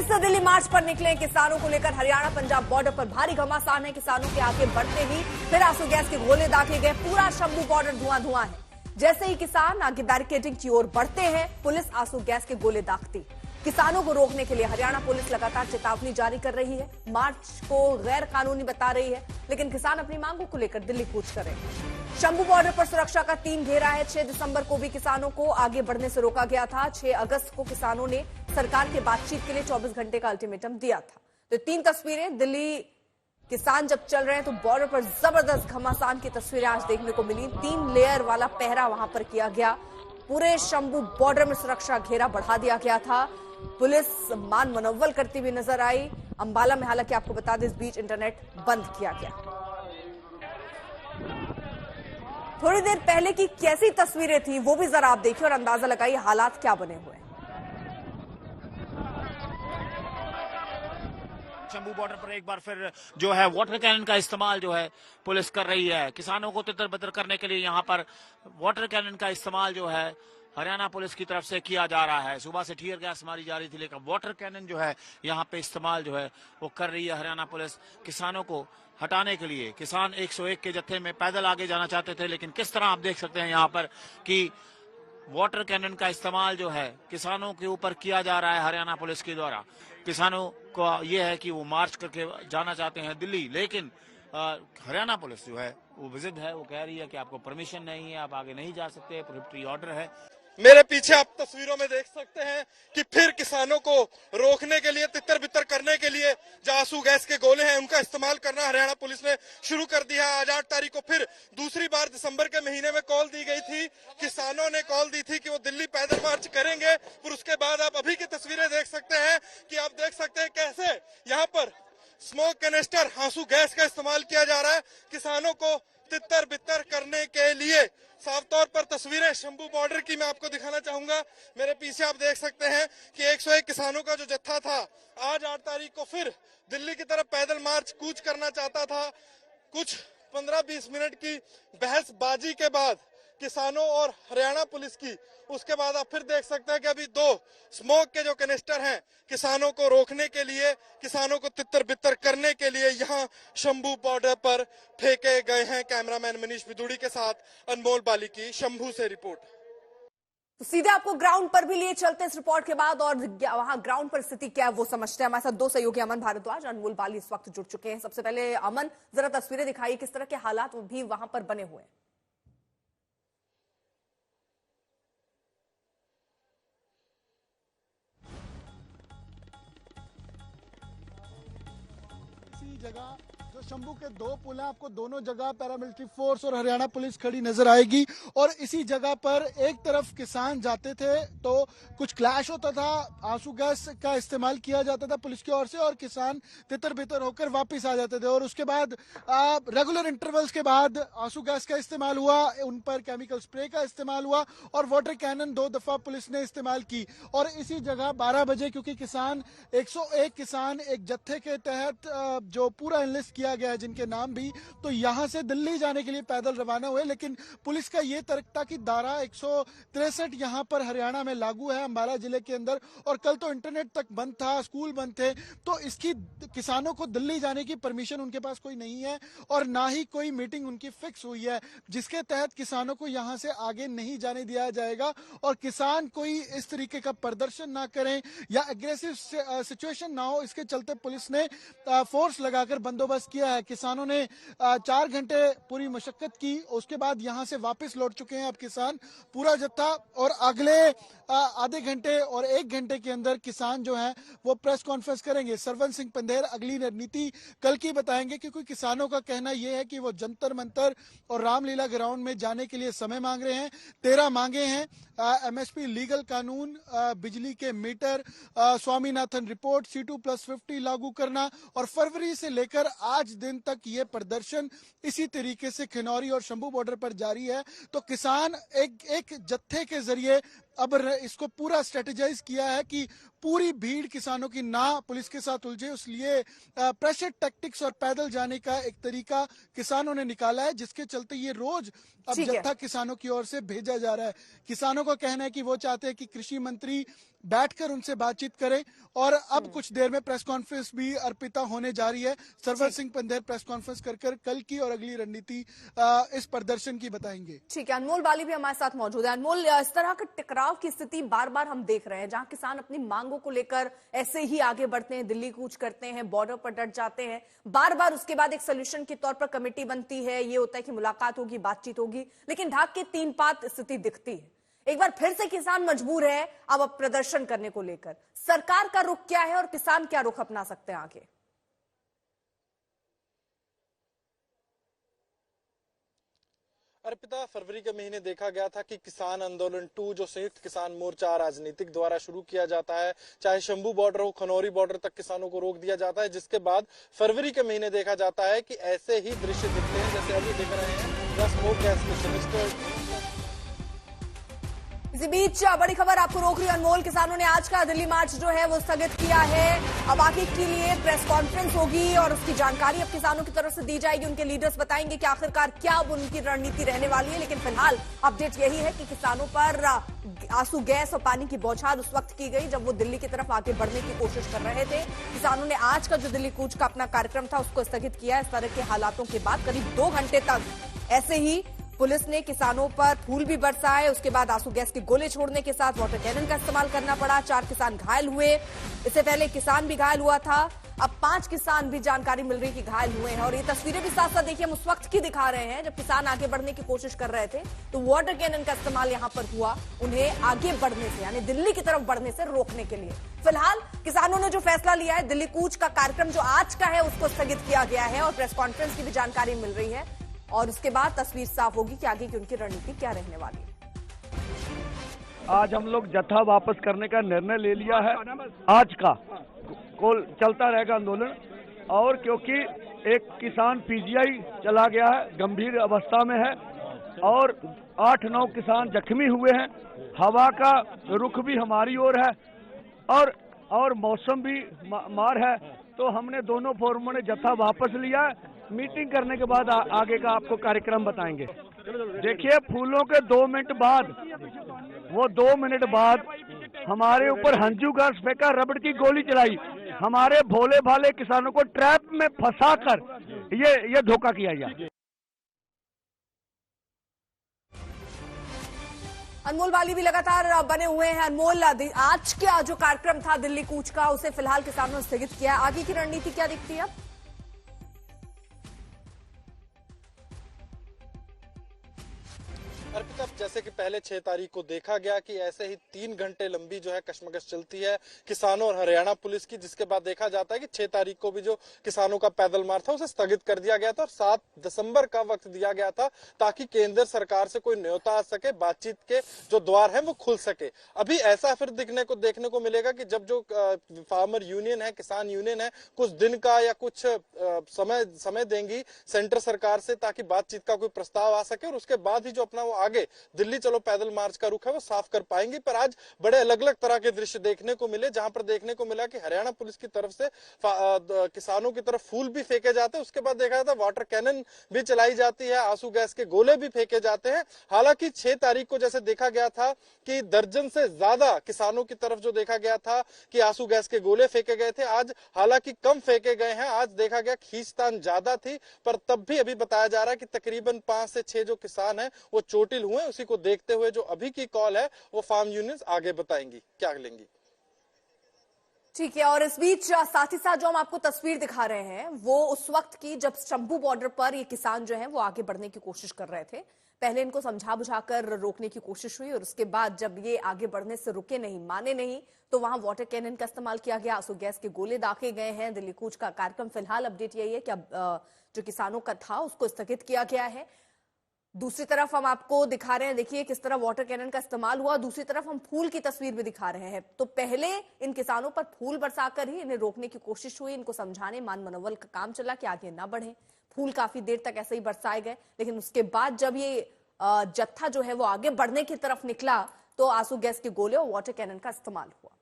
से दिल्ली मार्च पर निकले किसानों को लेकर हरियाणा पंजाब बॉर्डर पर भारी घमासान है। किसानों के आगे बढ़ते ही फिर आंसू गैस के गोले दागे गए। पूरा शंभू बॉर्डर धुआं धुआं है। जैसे ही किसान आगे बैरिकेडिंग की ओर बढ़ते हैं, पुलिस आंसू गैस के गोले दागती। किसानों को रोकने के लिए हरियाणा पुलिस लगातार चेतावनी जारी कर रही है। मार्च को गैर कानूनी बता रही है, लेकिन किसान अपनी मांगों को लेकर दिल्ली कूच कर रहे हैं। शंभू बॉर्डर पर सुरक्षा का 3 घेरा है। 6 दिसंबर को भी किसानों को आगे बढ़ने से रोका गया था। 6 अगस्त को किसानों ने सरकार के बातचीत के लिए 24 घंटे का अल्टीमेटम दिया था। तो 3 तस्वीरें, दिल्ली किसान जब चल रहे हैं तो बॉर्डर पर जबरदस्त घमासान की तस्वीरें आज देखने को मिली। 3 लेयर वाला पहरा वहां पर किया गया। पूरे शंभू बॉर्डर में सुरक्षा घेरा बढ़ा दिया गया था। पुलिस मान मनोवल करती हुई नजर आई। अंबाला में हालांकि आपको बता दें, इस बीच इंटरनेट बंद किया गया। थोड़ी देर पहले की कैसी तस्वीरें थी वो भी जरा आप देखिए और अंदाजा लगाइए हालात क्या बने हुए हैं। शंभू बॉर्डर पर एक बार फिर जो है वाटर कैनन का इस्तेमाल जो है पुलिस कर रही है। किसानों को तितर बितर करने के लिए यहाँ पर वाटर कैनन का इस्तेमाल जो है हरियाणा पुलिस की तरफ से किया जा रहा है। सुबह से टीयर गैस मारी जा रही थी, लेकिन वाटर कैनन जो है यहाँ पे इस्तेमाल जो है वो कर रही है हरियाणा पुलिस किसानों को हटाने के लिए। किसान 101 के जत्थे में पैदल आगे जाना चाहते थे, लेकिन किस तरह आप देख सकते हैं यहाँ पर कि वाटर कैनन का इस्तेमाल जो है किसानों के ऊपर किया जा रहा है हरियाणा पुलिस के द्वारा। किसानों को ये है कि वो मार्च करके जाना चाहते हैं दिल्ली, लेकिन हरियाणा पुलिस जो है वो विजिट है, वो कह रही है कि आपको परमिशन नहीं है, आप आगे नहीं जा सकते, प्रोहिबिटरी ऑर्डर है। मेरे पीछे आप तस्वीरों में देख सकते हैं कि फिर किसानों को रोकने के लिए, तितर बितर करने के लिए जो आंसू गैस के गोले हैं उनका इस्तेमाल करना हरियाणा पुलिस ने शुरू कर दिया है। आज 8 तारीख को फिर दूसरी बार दिसंबर के महीने में कॉल दी गई थी। किसानों ने कॉल दी थी कि वो दिल्ली पैदल मार्च करेंगे। फिर उसके बाद आप अभी की तस्वीरें देख सकते हैं कि आप देख सकते हैं कैसे यहाँ पर स्मोक कैनिस्टर, आंसू गैस का इस्तेमाल किया जा रहा है किसानों को तितर बितर करने के लिए। साफ तौर पर तस्वीरें शंभू बॉर्डर की मैं आपको दिखाना चाहूंगा। मेरे पीछे आप देख सकते हैं कि 101 किसानों का जो जत्था था आज 8 तारीख को फिर दिल्ली की तरफ पैदल मार्च कूच करना चाहता था। कुछ 15-20 मिनट की बहसबाजी के बाद किसानों और हरियाणा पुलिस की, उसके बाद आप फिर देख सकते हैं कि अभी 2 स्मोक के जो कैनिस्टर हैं किसानों को रोकने के लिए, किसानों को तितर बितर करने के लिए यहाँ शंभू बॉर्डर पर फेंके गए हैं। कैमरामैन मनीष विदुड़ी के साथ अनमोल बाली की शंभू से रिपोर्ट। तो सीधे आपको ग्राउंड पर भी लिए चलते हैं इस रिपोर्ट के बाद, और वहां ग्राउंड पर स्थिति क्या है वो समझते हैं। हमारे साथ 2 सहयोगी अमन भारद्वाज, अनमोल बाली इस वक्त जुड़ चुके हैं। सबसे पहले अमन, जरा तस्वीरें दिखाइए, किस तरह के हालात भी वहां पर बने हुए हैं। जगह जो शंभू के 2 पुल हैं, आपको दोनों जगह पैरामिलिट्री फोर्स और हरियाणा पुलिस खड़ी नजर आएगी। और इसी जगह पर एक तरफ किसान जाते थे तो कुछ क्लैश होता था, आंसू गैस का इस्तेमाल किया जाता था पुलिस की ओर से, और किसान तितर बितर होकर वापस आ जाते थे। और उसके बाद रेगुलर इंटरवल्स के बाद आंसू गैस का इस्तेमाल हुआ, उन पर केमिकल स्प्रे का इस्तेमाल हुआ और वाटर कैनन 2 दफा पुलिस ने इस्तेमाल की। और इसी जगह 12 बजे, क्योंकि किसान 101 किसान एक जत्थे के तहत जो पूरा एनलिस्ट किया गया है जिनके नाम भी, तो यहां से दिल्ली जाने के लिए पैदल रवाना हुए। लेकिन पुलिस का यह तर्क था कि धारा 163 यहां पर हरियाणा में लागू है, अंबाला जिले के अंदर, और कल तो इंटरनेट तक बंद था, स्कूल बंद थे, तो इसकी किसानों को दिल्ली जाने की परमिशन उनके पास कोई नहीं है और ना ही कोई मीटिंग उनकी फिक्स हुई है जिसके तहत किसानों को यहां से आगे नहीं जाने दिया जाएगा। और किसान कोई इस तरीके का प्रदर्शन ना करें या एग्रेसिव सिचुएशन ना हो, इसके चलते पुलिस ने फोर्स लगाकर बंदोबस्त किया है। किसानों ने 4 घंटे पूरी मशक्कत की, उसके बाद यहां से वापस लौट चुके हैं अब किसान पूरा जत्था। और अगले आधे घंटे और 1 घंटे के अंदर किसान जो हैं वो प्रेस कॉन्फ्रेंस करेंगे। सरवन सिंह पंधेर अगली रणनीति कल की बताएंगे, क्योंकि किसानों का कहना यह है कि वो जंतर मंतर और रामलीला ग्राउंड में जाने के लिए समय मांग रहे हैं। 13 मांगे हैं, एमएसपी, लीगल कानून, बिजली के मीटर, स्वामीनाथन रिपोर्ट, C2+50 लागू करना, और फरवरी से लेकर आज दिन तक ये प्रदर्शन इसी तरीके से खिनौरी और शंभू बॉर्डर पर जारी है। तो किसान एक जत्थे के जरिए अब इसको पूरा स्ट्रेटेजाइज किया है कि पूरी भीड़ किसानों की ना पुलिस के साथ उलझे, इसलिए प्रेशर टैक्टिक्स और पैदल जाने का एक तरीका किसानों ने निकाला है, जिसके चलते ये रोज अब जत्था किसानों की ओर से भेजा जा रहा है। किसानों का कहना है कि वो चाहते हैं कि कृषि मंत्री बैठकर उनसे बातचीत करें, और अब कुछ देर में प्रेस कॉन्फ्रेंस भी अर्पिता होने जा रही है। सरवर सिंह पंधेर प्रेस कॉन्फ्रेंस कर कल की और अगली रणनीति इस प्रदर्शन की बताएंगे। ठीक है, अनमोल बाली भी हमारे साथ मौजूद है। अनमोल, इस तरह का टकराव की स्थिति बार बार हम देख रहे हैं, जहां किसान अपनी मांगों को लेकर ऐसे ही आगे बढ़ते हैं, दिल्ली कूच करते हैं, बॉर्डर पर डट जाते हैं, बार बार उसके बाद एक सोल्यूशन के तौर पर कमेटी बनती है, ये होता है कि मुलाकात होगी, बातचीत होगी, लेकिन ढाक के तीन पात स्थिति दिखती है। एक बार फिर से किसान मजबूर है अब प्रदर्शन करने को लेकर। सरकार का रुख क्या है और किसान क्या रुख अपना सकते हैं आगे? अर्पिता, फरवरी के महीने देखा गया था कि किसान आंदोलन 2 जो संयुक्त किसान मोर्चा राजनीतिक द्वारा शुरू किया जाता है, चाहे शंभू बॉर्डर हो, खनौरी बॉर्डर तक किसानों को रोक दिया जाता है, जिसके बाद फरवरी के महीने देखा जाता है कि ऐसे ही दृश्य दिखते हैं जैसे अभी दिख रहे हैं, स्मोक गैस के सिलेंडर। इसी बीच बड़ी खबर आपको रोक रही है अनमोल, किसानों ने आज का दिल्ली मार्च जो है वो स्थगित किया है। अब आगे के लिए प्रेस कॉन्फ्रेंस होगी और उसकी जानकारी अब किसानों की तरफ से दी जाएगी। उनके लीडर्स बताएंगे कि आखिरकार क्या अब उनकी रणनीति रहने वाली है। लेकिन फिलहाल अपडेट यही है कि किसानों पर आंसू गैस और पानी की बौछार उस वक्त की गई जब वो दिल्ली की तरफ आगे बढ़ने की कोशिश कर रहे थे। किसानों ने आज का जो दिल्ली कूच का अपना कार्यक्रम था उसको स्थगित किया। इस तरह के हालातों के बाद करीब 2 घंटे तक ऐसे ही पुलिस ने किसानों पर फूल भी बरसाए, उसके बाद आंसू गैस के गोले छोड़ने के साथ वाटर कैनन का इस्तेमाल करना पड़ा। 4 किसान घायल हुए, इससे पहले किसान भी घायल हुआ था। अब 5 किसान भी जानकारी मिल रही कि घायल हुए हैं। और ये तस्वीरें भी साथ साथ देखिए हम उस वक्त की दिखा रहे हैं जब किसान आगे बढ़ने की कोशिश कर रहे थे तो वाटर कैनन का इस्तेमाल यहां पर हुआ उन्हें आगे बढ़ने से, यानी दिल्ली की तरफ बढ़ने से रोकने के लिए। फिलहाल किसानों ने जो फैसला लिया है, दिल्ली कूच का कार्यक्रम जो आज का है उसको स्थगित किया गया है और प्रेस कॉन्फ्रेंस की भी जानकारी मिल रही है और उसके बाद तस्वीर साफ होगी कि आगे की उनकी रणनीति क्या रहने वाली है। आज हम लोग जत्था वापस करने का निर्णय ले लिया है। आज का कल चलता रहेगा आंदोलन, और क्योंकि एक किसान पीजीआई चला गया है, गंभीर अवस्था में है, और 8-9 किसान जख्मी हुए हैं। हवा का रुख भी हमारी ओर है और मौसम भी मार है, तो हमने दोनों फोरमों ने जत्था वापस लिया है। मीटिंग करने के बाद आगे का आपको कार्यक्रम बताएंगे। देखिए, फूलों के 2 मिनट बाद, वो 2 मिनट बाद हमारे ऊपर हंजू गैस फेंका, रबड़ की गोली चलाई, हमारे भोले भाले किसानों को ट्रैप में फंसाकर ये धोखा किया गया। अनमोल वाली भी लगातार बने हुए हैं। अनमोल, आज का जो कार्यक्रम था दिल्ली कूच का उसे फिलहाल किसानों ने स्थगित किया, आगे की रणनीति क्या दिखती है? अर्पिता, जैसे कि पहले 6 तारीख को देखा गया कि ऐसे ही 3 घंटे लंबी जो है कशमकश चलती है किसानों और हरियाणा पुलिस की, जिसके बाद देखा जाता है कि 6 तारीख को भी जो किसानों का पैदल मार्च था उसे स्थगित कर दिया गया था और 7 दिसंबर का वक्त दिया गया था ताकि केंद्र सरकार से कोई न्योता आ सके, बातचीत के जो द्वार है वो खुल सके। अभी ऐसा फिर देखने को मिलेगा कि जब जो फार्मर यूनियन है, किसान यूनियन है, कुछ दिन का या कुछ समय देंगी सेंटर सरकार से ताकि बातचीत का कोई प्रस्ताव आ सके, और उसके बाद ही जो अपना वो आगे दिल्ली चलो पैदल मार्च का रुख है वो साफ कर पाएंगे। पर आज बड़े अलग अलग तरह के दृश्य देखने को मिले, जहां पर देखने को मिला कि हरियाणा पुलिस की तरफ से किसानों की तरफ फूल भी फेंके जाते हैं, उसके बाद देखा जाता है वाटर कैनन भी चलाई जाती है, आंसू गैस के गोले भी फेंके जाते हैं। हालांकि 6 तारीख को जैसे देखा गया था कि दर्जन से ज्यादा किसानों की तरफ जो देखा गया था कि आंसू गैस के गोले फेंके गए थे, आज हालांकि कम फेंके गए हैं। आज देखा गया खींचतान ज्यादा थी, पर तब भी अभी बताया जा रहा है कि तकरीबन 5 से 6 जो किसान है वो चोटिल हुए। उसी को देखते हुए जो अभी की कॉल है वो फार्म यूनियंस आगे बताएंगी क्या लेंगी। ठीक है, और इस बीच साथ ही साथ जो हम आपको तस्वीर दिखा रहे हैं वो उस वक्त की जब शंभू बॉर्डर पर ये किसान जो है वो आगे बढ़ने की कोशिश कर रहे थे। पहले इनको समझा बुझाकर रोकने की कोशिश हुई और उसके बाद जब ये आगे बढ़ने से रुके नहीं, माने नहीं, तो वहां वाटर कैनन का इस्तेमाल किया गया, आंसू गैस के गोले दागे गए हैं। दिल्ली कूच का कार्यक्रम फिलहाल अपडेट यही है कि अब जो किसानों का था उसको स्थगित किया गया है। दूसरी तरफ हम आपको दिखा रहे हैं, देखिए किस तरह वाटर कैनन का इस्तेमाल हुआ। दूसरी तरफ हम फूल की तस्वीर भी दिखा रहे हैं। तो पहले इन किसानों पर फूल बरसाकर ही इन्हें रोकने की कोशिश हुई, इनको समझाने मान मनोबल का काम चला कि आगे ना बढ़े। फूल काफी देर तक ऐसे ही बरसाए गए, लेकिन उसके बाद जब ये जत्था जो है वो आगे बढ़ने की तरफ निकला तो आंसू गैस के गोले और वाटर कैनन का इस्तेमाल हुआ।